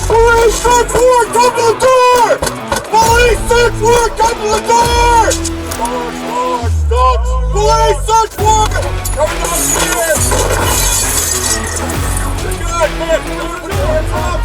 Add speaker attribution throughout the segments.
Speaker 1: Police search warrant, come to the door! Police search warrant, come to the door! Stop! Police search warrant! Coming downstairs! You're good, man! Put your hands up!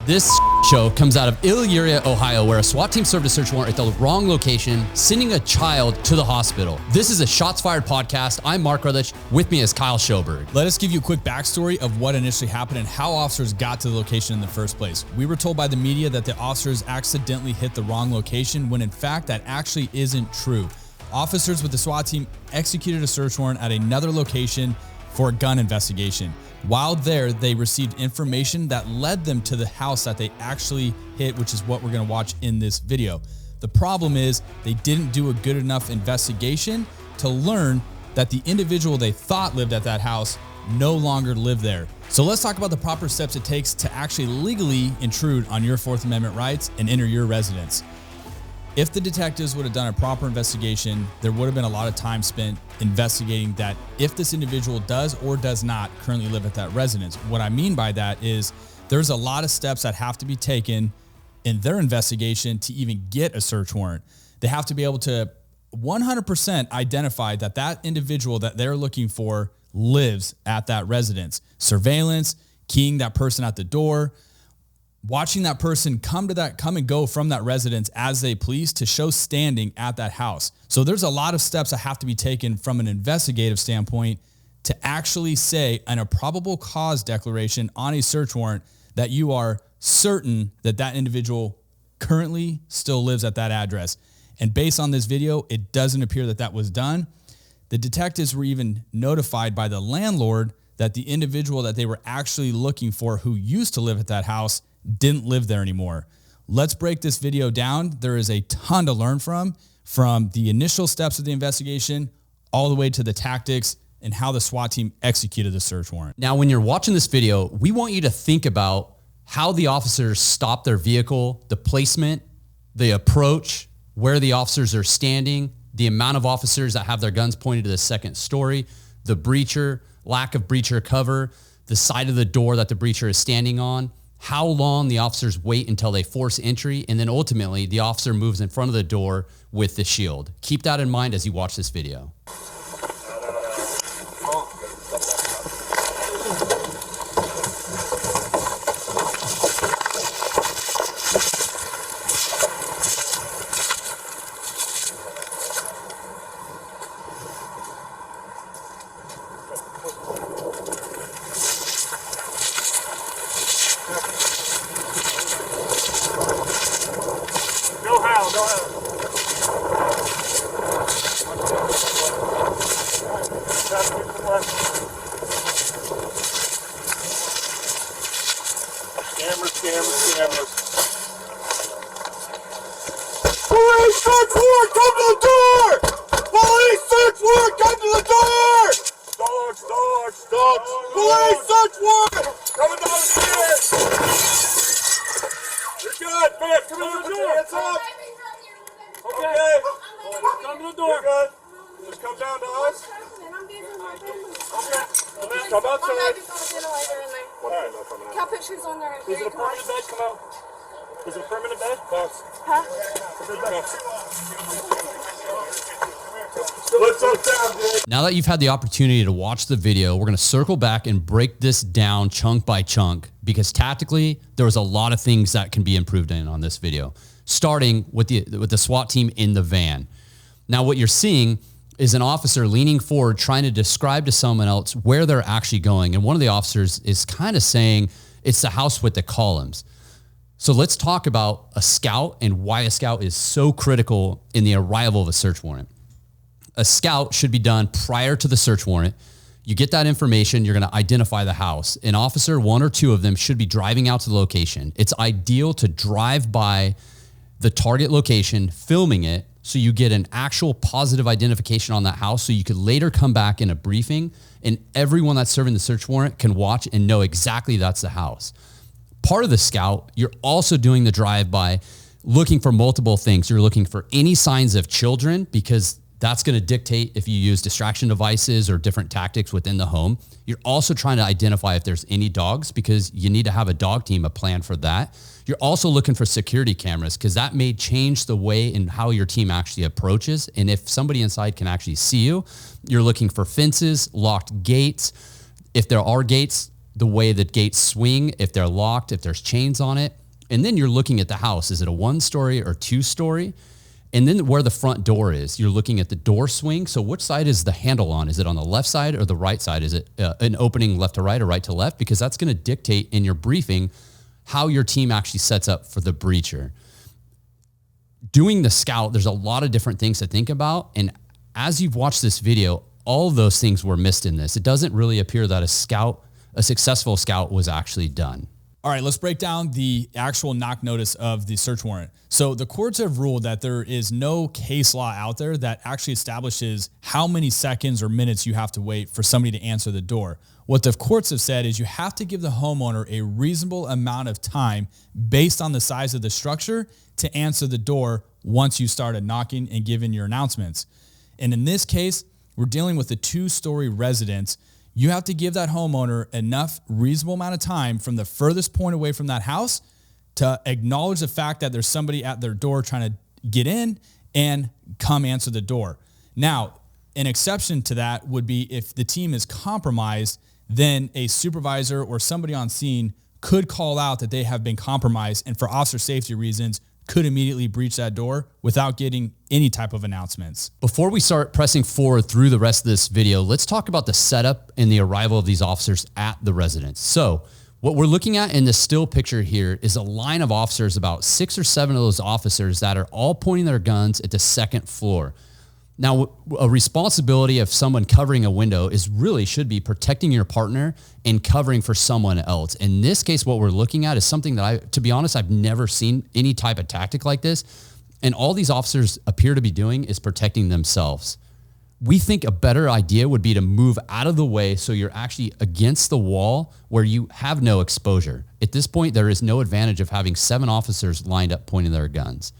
Speaker 2: This show comes out of Elyria, Ohio, where a SWAT team served a search warrant at the wrong location, sending a child to the hospital. This is a Shots Fired podcast. I'm Mark Rutledge. With me is Kyle Schoberg.
Speaker 3: Let us give you a quick backstory of what initially happened and how officers got to the location in the first place. We were told by the media that the officers accidentally hit the wrong location, when in fact that actually isn't true. Officers with the SWAT team executed a search warrant at another location for a gun investigation. While there, they received information that led them to the house that they actually hit, which is what we're gonna watch in this video. The problem is they didn't do a good enough investigation to learn that the individual they thought lived at that house no longer lived there. So let's talk about the proper steps it takes to actually legally intrude on your Fourth Amendment rights and enter your residence. If the detectives would have done a proper investigation, there would have been a lot of time spent investigating that if this individual does or does not currently live at that residence. What I mean by that is there's a lot of steps that have to be taken in their investigation to even get a search warrant. They have to be able to 100% identify that that individual that they're looking for lives at that residence. Surveillance, keying that person at the door, watching that person come and go from that residence as they please to show standing at that house. So there's a lot of steps that have to be taken from an investigative standpoint to actually say in a probable cause declaration on a search warrant that you are certain that that individual currently still lives at that address. And based on this video, it doesn't appear that that was done. The detectives were even notified by the landlord that the individual that they were actually looking for who used to live at that house didn't live there anymore. Let's break this video down. There is a ton to learn from the initial steps of the investigation all the way to the tactics and how the SWAT team executed the search warrant.
Speaker 2: Now, when you're watching this video, we want you to think about how the officers stopped their vehicle, the placement, the approach, where the officers are standing, the amount of officers that have their guns pointed to the second story, the breacher, lack of breacher cover, the side of the door that the breacher is standing on, how long the officers wait until they force entry, and then ultimately the officer moves in front of the door with the shield. Keep that in mind as you watch this video.
Speaker 1: Cameras. Police search warrant, come to the door! Police search warrant, come to the door! Dogs. Police search warrant! Coming downstairs! You're good, man. Come in the door. Hands up. Okay. Come to the door. You're good. Just come down to us. Okay. Come outside.
Speaker 4: Can I put shoes on there?
Speaker 1: Is it a permanent bed? Come out. Is it a permanent bed? Boss.
Speaker 4: Huh?
Speaker 1: What's up, dude?
Speaker 2: Now that you've had the opportunity to watch the video, we're going to circle back and break this down chunk by chunk, because tactically there was a lot of things that can be improved on this video, starting with the SWAT team in the van. Now what you're seeing is an officer leaning forward trying to describe to someone else where they're actually going. And one of the officers is kind of saying it's the house with the columns. So let's talk about a scout and why a scout is so critical in the arrival of a search warrant. A scout should be done prior to the search warrant. You get that information, you're going to identify the house. An officer, one or two of them, should be driving out to the location. It's ideal to drive by the target location, filming it, so you get an actual positive identification on that house, so you could later come back in a briefing and everyone that's serving the search warrant can watch and know exactly that's the house. Part of the scout, you're also doing the drive-by, looking for multiple things. You're looking for any signs of children, because That's going to dictate if you use distraction devices or different tactics within the home. You're also trying to identify if there's any dogs, because you need to have a dog team, a plan for that. You're also looking for security cameras, because that may change the way and how your team actually approaches. And if somebody inside can actually see you, you're looking for fences, locked gates. If there are gates, the way that gates swing, if they're locked, if there's chains on it. And then you're looking at the house. Is it a 1-story or 2-story? And then where the front door is, you're looking at the door swing. So which side is the handle on? Is it on the left side or the right side? Is it an opening left to right or right to left? Because that's going to dictate in your briefing how your team actually sets up for the breacher. Doing the scout, there's a lot of different things to think about. And as you've watched this video, all of those things were missed in this. It doesn't really appear that a successful scout was actually done.
Speaker 3: All right, let's break down the actual knock notice of the search warrant. So the courts have ruled that there is no case law out there that actually establishes how many seconds or minutes you have to wait for somebody to answer the door. What the courts have said is you have to give the homeowner a reasonable amount of time based on the size of the structure to answer the door once you started knocking and giving your announcements. And in this case, we're dealing with a 2-story residence. You have to give that homeowner enough reasonable amount of time from the furthest point away from that house to acknowledge the fact that there's somebody at their door trying to get in and come answer the door. Now, an exception to that would be if the team is compromised, then a supervisor or somebody on scene could call out that they have been compromised, and for officer safety reasons could immediately breach that door without getting any type of announcements.
Speaker 2: Before we start pressing forward through the rest of this video, let's talk about the setup and the arrival of these officers at the residence. So what we're looking at in this still picture here is a line of officers, about 6 or 7 of those officers that are all pointing their guns at the second floor. Now, a responsibility of someone covering a window should be protecting your partner and covering for someone else. In this case, what we're looking at is something that to be honest, I've never seen any type of tactic like this. And all these officers appear to be doing is protecting themselves. We think a better idea would be to move out of the way so you're actually against the wall where you have no exposure. At this point, there is no advantage of having 7 officers lined up pointing their guns.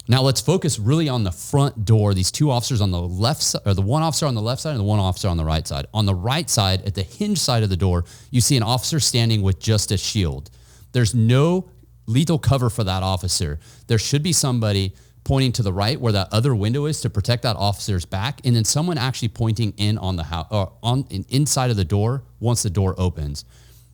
Speaker 2: Now let's focus really on the front door. These 2 officers on the left side, or the 1 officer on the left side and the 1 officer on the right side. On the right side, at the hinge side of the door, you see an officer standing with just a shield. There's no lethal cover for that officer. There should be somebody pointing to the right where that other window is to protect that officer's back, and then someone actually pointing in on the house, or inside of the door once the door opens.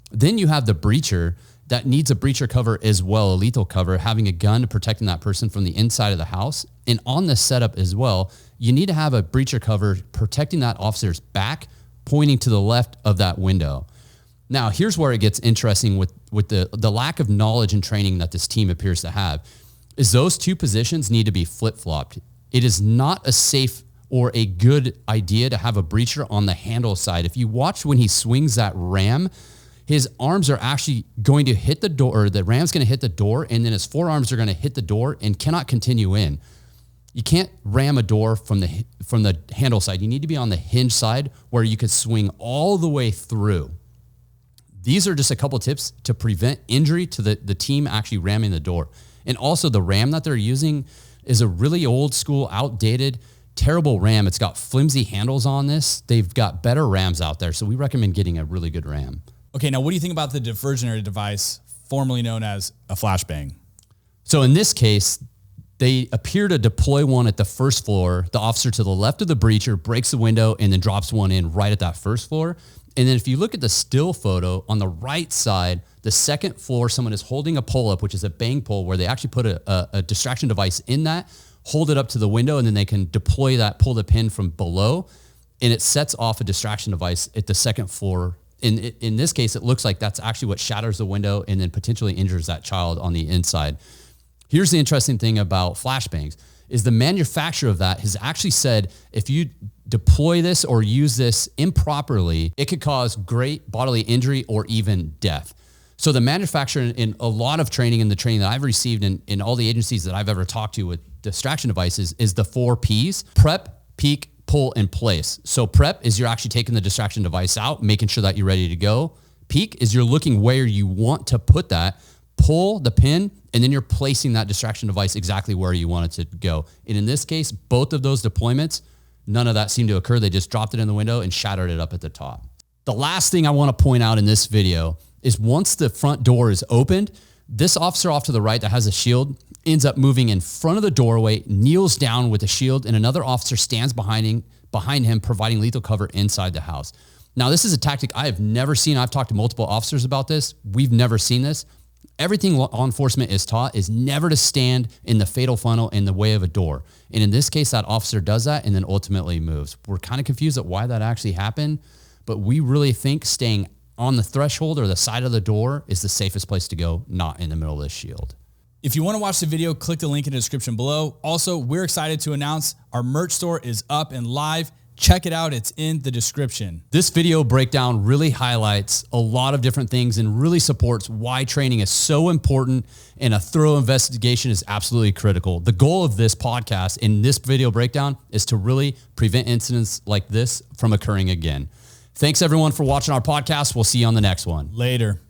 Speaker 2: Then you have the breacher that needs a breacher cover as well, a lethal cover, having a gun protecting that person from the inside of the house. And on the setup as well, you need to have a breacher cover protecting that officer's back, pointing to the left of that window. Now, here's where it gets interesting with the lack of knowledge and training that this team appears to have, is those 2 positions need to be flip-flopped. It is not a safe or a good idea to have a breacher on the handle side. If you watch when he swings that ram, his arms are actually going to hit the door, or the ram's going to hit the door, and then his forearms are going to hit the door and cannot continue in. You can't ram a door from the handle side. You need to be on the hinge side where you could swing all the way through. These are just a couple tips to prevent injury to the team actually ramming the door. And also the ram that they're using is a really old school, outdated, terrible ram. It's got flimsy handles on this. They've got better rams out there. So we recommend getting a really good ram.
Speaker 3: Okay, now what do you think about the diversionary device, formerly known as a flashbang?
Speaker 2: So in this case, they appear to deploy one at the first floor. The officer to the left of the breacher breaks the window and then drops one in right at that first floor. And then if you look at the still photo on the right side, the second floor, someone is holding a pull-up, which is a bang pole, where they actually put a distraction device in that, hold it up to the window, and then they can deploy that, pull the pin from below, and it sets off a distraction device at the second floor. In this case, it looks like that's actually what shatters the window and then potentially injures that child on the inside. Here's the interesting thing about flashbangs is the manufacturer of that has actually said if you deploy this or use this improperly, it could cause great bodily injury or even death. So the manufacturer, in a lot of training and the training that I've received in all the agencies that I've ever talked to with distraction devices, is the 4 Ps: prep, peak, pull, and place. So prep is you're actually taking the distraction device out, making sure that you're ready to go. Peak is you're looking where you want to put that. pull the pin, and then you're placing that distraction device exactly where you want it to go. And in this case, both of those deployments, none of that seemed to occur. They just dropped it in the window and shattered it up at the top. The last thing I want to point out in this video is once the front door is opened, this officer off to the right that has a shield ends up moving in front of the doorway, kneels down with a shield, and another officer stands behind him, providing lethal cover inside the house. Now, this is a tactic I have never seen. I've talked to multiple officers about this. We've never seen this. Everything law enforcement is taught is never to stand in the fatal funnel in the way of a door. And in this case, that officer does that and then ultimately moves. We're kind of confused at why that actually happened, but we really think staying on the threshold or the side of the door is the safest place to go, not in the middle of this shield.
Speaker 3: If you want to watch the video, click the link in the description below. Also, we're excited to announce our merch store is up and live. Check it out. It's in the description.
Speaker 2: This video breakdown really highlights a lot of different things and really supports why training is so important and a thorough investigation is absolutely critical. The goal of this podcast in this video breakdown is to really prevent incidents like this from occurring again. Thanks everyone for watching our podcast. We'll see you on the next one.
Speaker 3: Later.